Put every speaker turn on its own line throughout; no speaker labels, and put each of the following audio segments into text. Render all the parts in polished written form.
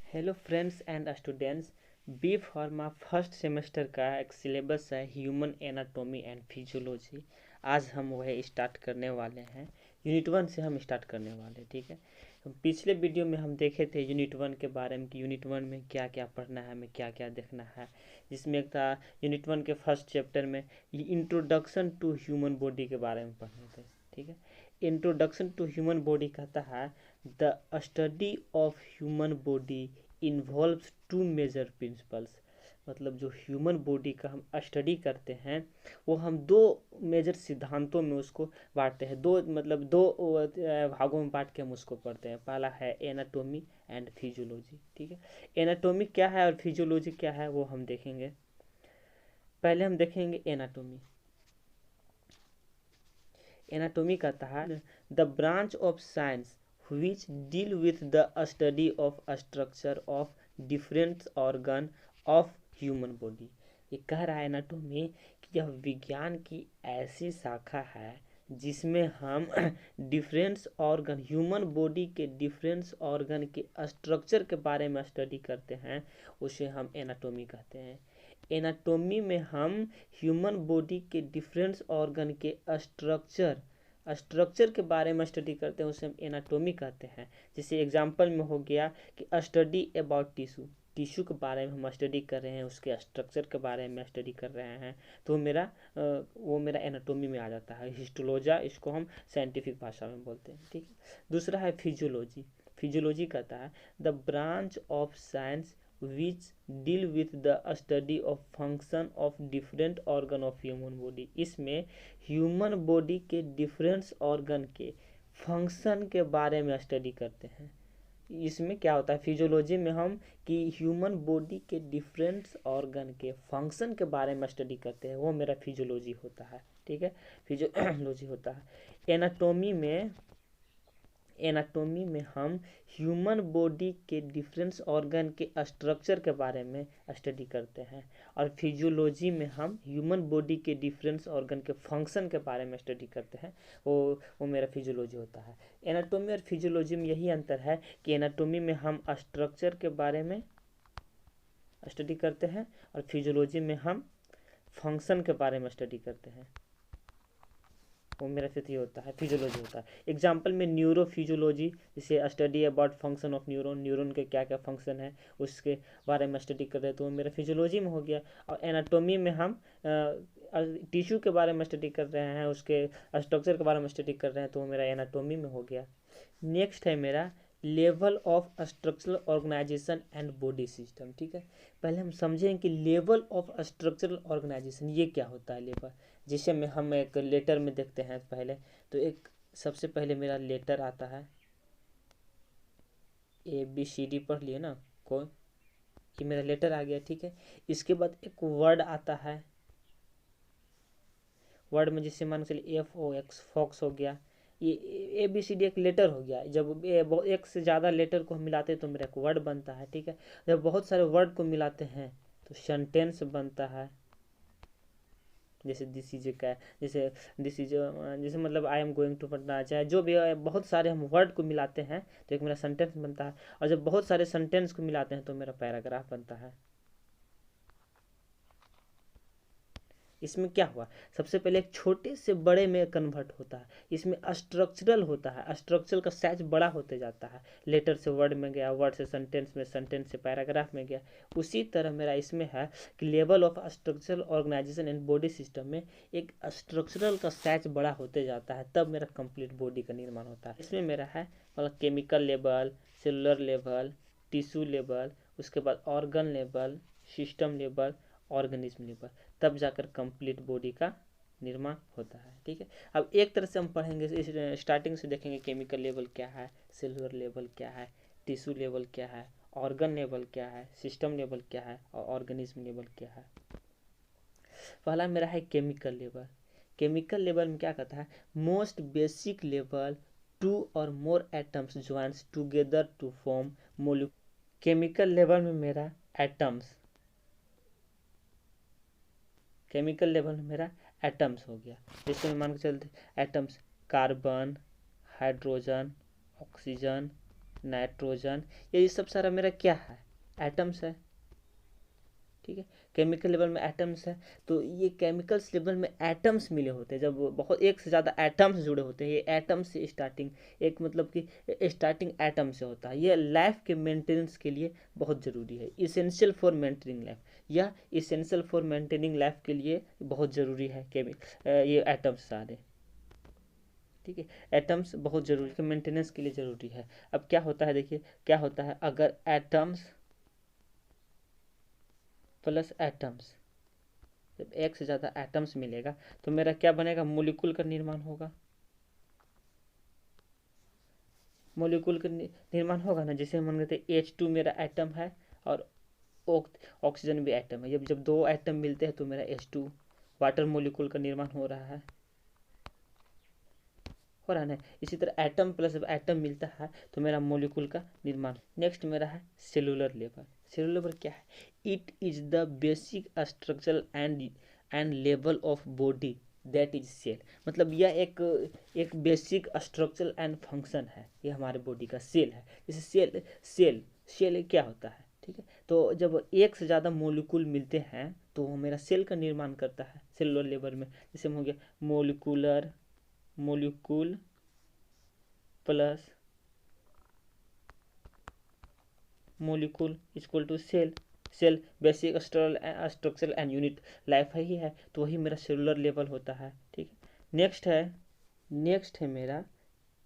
Hello friends and students. B pharma first semester का एक syllabus है ह्यूमन एनाटॉमी एंड फिजियोलॉजी। आज हम वह स्टार्ट करने वाले हैं। यूनिट 1 से हम स्टार्ट करने वाले हैं, ठीक है। पिछले वीडियो में हम देखे थे यूनिट 1 के बारे में कि यूनिट 1 में क्या क्या पढ़ना है, हमें क्या क्या देखना है। जिसमें एक था यूनिट 1 के फर्स्ट चैप्टर में इंट्रोडक्शन टू ह्यूमन बॉडी के बारे में पढ़ने थे, ठीक है। इंट्रोडक्शन टू ह्यूमन बॉडी कहता है the study of human body involves two major principles. मतलब जो ह्यूमन बॉडी का हम स्टडी करते हैं वो हम दो मेजर सिद्धांतों में उसको बांटते हैं। दो भागों में बांट के हम उसको पढ़ते हैं। पहला है एनाटोमी एंड फिजियोलॉजी, ठीक है। एनाटोमी क्या है और फिजियोलॉजी क्या है वो हम देखेंगे। पहले हम देखेंगे एनाटोमी। एनाटोमी कहता है the branch of science which deal with the study of structure of different organ of human body। ये कह रहा है एनाटोमी कि यह विज्ञान की ऐसी शाखा है जिसमें हम डिफरेंस ऑर्गन ह्यूमन बॉडी के डिफरेंस ऑर्गन के स्ट्रक्चर के बारे में स्टडी करते हैं, उसे हम एनाटोमी कहते हैं। एनाटोमी में हम ह्यूमन बॉडी के डिफरेंस ऑर्गन के स्ट्रक्चर के बारे में स्टडी करते हैं, उसे हम एनाटोमी कहते हैं। जैसे एग्जांपल में हो गया कि स्टडी अबाउट टिश्यू के बारे में हम स्टडी कर रहे हैं, उसके स्ट्रक्चर के बारे में स्टडी कर रहे हैं, तो वो मेरा एनाटोमी में आ जाता है। हिस्टोलॉजी इसको हम साइंटिफिक भाषा में बोलते हैं, ठीक है। दूसरा है फिजियोलॉजी। फिजियोलॉजी कहता है the branch of science which deal with the study of function of different organ of human body। इसमें ह्यूमन बॉडी के डिफरेंस ऑर्गन के फंक्शन के बारे में स्टडी करते हैं। इसमें क्या होता है फिजियोलॉजी में हम कि ह्यूमन बॉडी के डिफरेंट ऑर्गन के फंक्शन के बारे में स्टडी करते हैं, वो मेरा फिजियोलॉजी होता है, ठीक है। फिजियोलॉजी होता है। एनाटोमी में हम ह्यूमन बॉडी के डिफरेंस ऑर्गन के स्ट्रक्चर के बारे में स्टडी करते हैं, और फिजियोलॉजी में हम ह्यूमन बॉडी के डिफरेंस ऑर्गन के फंक्शन के बारे में स्टडी करते हैं, वो मेरा फिजियोलॉजी होता है। एनाटोमी और फिजियोलॉजी में यही अंतर है कि एनाटोमी में हम स्ट्रक्चर के बारे में स्टडी करते हैं और फिजियोलॉजी में हम फंक्शन के बारे में स्टडी करते हैं, वो मेरा होता है फिजियोलॉजी होता है। एग्जाम्पल में न्यूरो फिजियोलॉजी, जैसे study about function of neuron, neuron के क्या क्या फंक्शन है उसके बारे में स्टडी कर रहे हैं, तो वो मेरा फिजियोलॉजी में हो गया। और एनाटोमी में हम टिश्यू के बारे में स्टडी कर रहे हैं, उसके स्ट्रक्चर के बारे में स्टडी कर रहे हैं, तो वो मेरा एनाटोमी में हो गया। नेक्स्ट है मेरा level of structural organization and body system, ठीक है। पहले हम समझें कि लेवल ऑफ स्ट्रक्चरल ऑर्गेनाइजेशन ये क्या होता है। लेवल जिसे में हम एक लेटर में देखते हैं पहले, तो एक सबसे पहले मेरा लेटर आता है ABCD, पढ़ लिए ना कौन, ये मेरा लेटर आ गया, ठीक है। इसके बाद एक वर्ड आता है, वर्ड में जिससे मान चलिए FOX फॉक्स हो गया। ये ABCD एक लेटर हो गया। जब एक से ज़्यादा लेटर को हम मिलाते हैं तो मेरा एक वर्ड बनता है, ठीक है। जब बहुत सारे वर्ड को मिलाते हैं तो सेंटेंस बनता है। जैसे दिस इज का, जैसे दिस इज, जैसे मतलब आई एम गोइंग टू पढ़ना, चाहे जो भी बहुत सारे हम वर्ड को मिलाते हैं तो एक मेरा सेंटेंस बनता है। और जब बहुत सारे सेंटेंस को मिलाते हैं तो मेरा पैराग्राफ बनता है। इसमें क्या हुआ, सबसे पहले एक छोटे से बड़े में कन्वर्ट होता है। इसमें स्ट्रक्चरल होता है, स्ट्रक्चरल का साइज बड़ा होते जाता है। लेटर से वर्ड में गया, वर्ड से सेंटेंस में, सेंटेंस से पैराग्राफ में गया। उसी तरह मेरा इसमें है कि level of structural organization and body system में एक स्ट्रक्चरल का साइज बड़ा होते जाता है, तब मेरा कंप्लीट बॉडी का निर्माण होता है। इसमें मेरा है मतलब chemical level, cellular level, tissue level, उसके बाद organ level, system level, organism level, तब जाकर कंप्लीट बॉडी का निर्माण होता है, ठीक है। अब एक तरह से हम पढ़ेंगे, स्टार्टिंग से देखेंगे केमिकल लेवल क्या है, सेलुलर लेवल क्या है, टिश्यू लेवल क्या है, ऑर्गन लेवल क्या है, सिस्टम लेवल क्या है और ऑर्गेनिज्म लेवल क्या है। पहला मेरा है केमिकल लेवल। केमिकल लेवल में क्या कहता है, most basic level, two or more atoms joints together to form molecule. Chemical level में मेरा एटम्स, केमिकल लेवल में मेरा एटम्स हो गया। जैसे मान के चलते atoms carbon, hydrogen, oxygen, nitrogen, ये सब सारा मेरा क्या है, एटम्स है। ठीक है, केमिकल लेवल में एटम्स है, तो ये केमिकल्स लेवल में एटम्स मिले होते हैं, जब बहुत एक से ज़्यादा एटम्स जुड़े होते हैं, ये एटम से स्टार्टिंग, एक मतलब कि स्टार्टिंग एटम से होता है। ये लाइफ के मेंटेनेंस के लिए बहुत ज़रूरी है, इसेंशियल फॉर मेंटेनिंग लाइफ, या इसेंशियल फॉर मेंटेनिंग लाइफ के लिए बहुत ज़रूरी है ये एटम्स सारे। ठीक है, एटम्स बहुत ज़रूरी है, मेंटेनेंस के लिए ज़रूरी है। अब क्या होता है, देखिए क्या होता है, अगर एटम्स प्लस एटम्स, जब एक से ज़्यादा एटम्स मिलेगा तो मेरा क्या बनेगा, मोलिकुल का निर्माण होगा। मोलिकुल का निर्माण होगा ना, जैसे हम मान लेते हैं H2 मेरा एटम है और ऑक्सीजन भी एटम है। जब जब दो एटम मिलते हैं तो मेरा H2 वाटर मोलिकुल का निर्माण हो रहा है, हो रहा है ना। इसी तरह एटम प्लस एटम मिलता है तो मेरा मोलिकुल का निर्माण। नेक्स्ट मेरा है सेलुलर लेवल। सेलुलर लेवल क्या है, it is the basic structure and level of body that is cell. मतलब यह एक बेसिक स्ट्रक्चर एंड फंक्शन है, ये हमारे बॉडी का सेल है। जैसे सेल सेल क्या होता है, ठीक है, तो जब एक से ज़्यादा मोलिकुल मिलते हैं तो वो मेरा सेल का निर्माण करता है सेलुलर लेवल में। जैसे हो गया molecule plus molecule equal to cell. Cell basic structure and unit life है ही है, तो वही मेरा सेलुलर लेवल होता है। ठीक है, नेक्स्ट है मेरा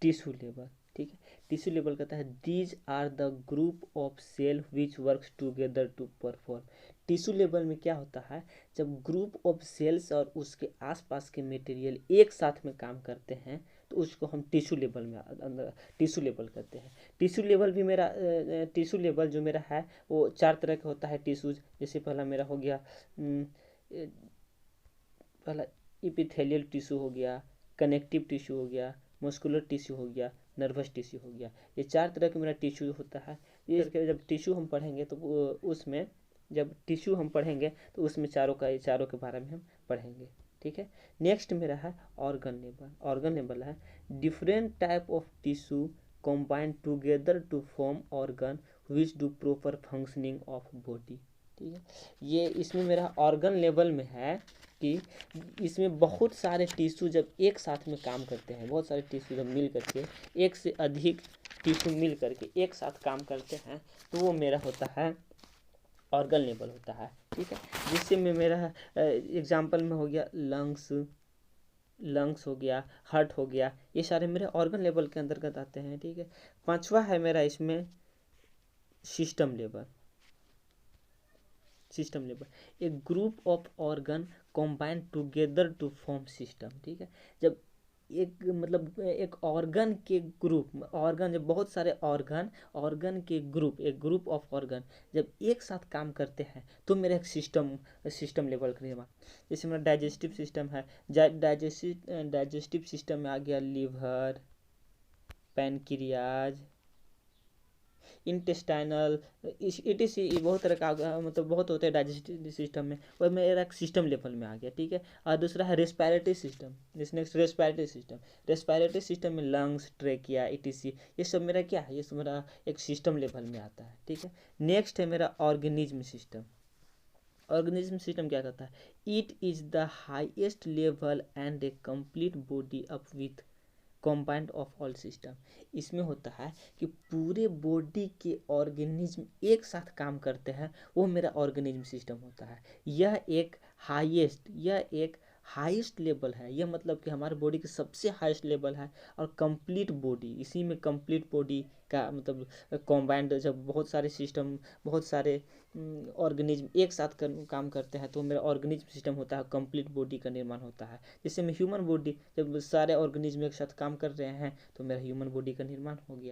टिश्यू लेवल। ठीक है, टिश्यू लेवल कहता है these are the group of cell which works together to perform. Tissue level में क्या होता है, जब ग्रुप ऑफ सेल्स और उसके आसपास के मटेरियल एक साथ में काम करते हैं तो उसको हम टिश्यू लेवल में अंदर टिश्यू लेवल कहते हैं। टिश्यू लेवल भी मेरा टिश्यू लेवल जो मेरा है वो 4 तरह का होता है टिश्यूज। जैसे पहला मेरा हो गया पहला इपिथेलियल टिश्यू हो गया, कनेक्टिव टिश्यू हो गया, मस्कुलर टिश्यू हो गया, नर्वस टिश्यू हो गया। ये 4 तरह का मेरा टिश्यू होता है। ये जब टिश्यू हम पढ़ेंगे तो उसमें जब टिश्यू हम पढ़ेंगे तो उसमें चारों के बारे में हम पढ़ेंगे। ठीक है, नेक्स्ट मेरा है ऑर्गन लेवल। ऑर्गन लेवल है different type of tissue combine together to form organ which do proper functioning of body। ठीक है, ये इसमें मेरा ऑर्गन लेवल में है कि इसमें बहुत सारे टिश्यू जब एक साथ में काम करते हैं, बहुत सारे टिश्यू जब मिल करके एक से अधिक टिश्यू मिल करके एक साथ काम करते हैं तो वो मेरा होता है ऑर्गन लेवल होता है। ठीक है, जिससे में मेरा एग्जाम्पल में हो गया लंग्स हो गया, हार्ट हो गया, ये सारे मेरे ऑर्गन लेवल के अंतर्गत आते हैं। ठीक है, 5वां है मेरा इसमें सिस्टम लेवल। एक group of organ combine together to form system. ठीक है, जब एक ऑर्गन के ग्रुप, ऑर्गन जब बहुत सारे ऑर्गन के ग्रुप, एक ग्रुप ऑफ ऑर्गन जब एक साथ काम करते हैं तो मेरा एक सिस्टम लेवल का निर्माण। जैसे मेरा डाइजेस्टिव सिस्टम है, डाइजेस्टिव सिस्टम में आ गया लीवर, पैनक्रियाज, इंटेस्टाइनल, ETC, बहुत तरह का मतलब बहुत होते हैं डाइजेस्टिव सिस्टम में, और मेरा एक सिस्टम लेवल में आ गया। ठीक है, और दूसरा है respiratory system. Next respiratory system में लंग्स, ट्रेकिया, ETC, ये सब मेरा क्या है, ये सब मेरा एक सिस्टम लेवल में आता है। ठीक है, नेक्स्ट है मेरा ऑर्गेनिज्म सिस्टम। ऑर्गेनिज्म सिस्टम क्या कहता है, it is the highest level and A complete body up with combined of all system. इसमें होता है कि पूरे बॉडी के ऑर्गेनिज्म एक साथ काम करते हैं, वो मेरा ऑर्गेनिज्म सिस्टम होता है। यह एक हाईएस्ट लेवल है, यह मतलब कि हमारे बॉडी के सबसे हाईएस्ट लेवल है। और कंप्लीट बॉडी, इसी में कंप्लीट बॉडी का मतलब कॉम्बाइंड, जब बहुत सारे सिस्टम, बहुत सारे ऑर्गेनिज्म एक साथ काम करते हैं तो मेरा ऑर्गेनिज्म सिस्टम होता है, कंप्लीट बॉडी का निर्माण होता है। जैसे में ह्यूमन बॉडी, जब सारे ऑर्गेनिज्म एक साथ काम कर रहे हैं तो मेरा ह्यूमन बॉडी का निर्माण हो गया।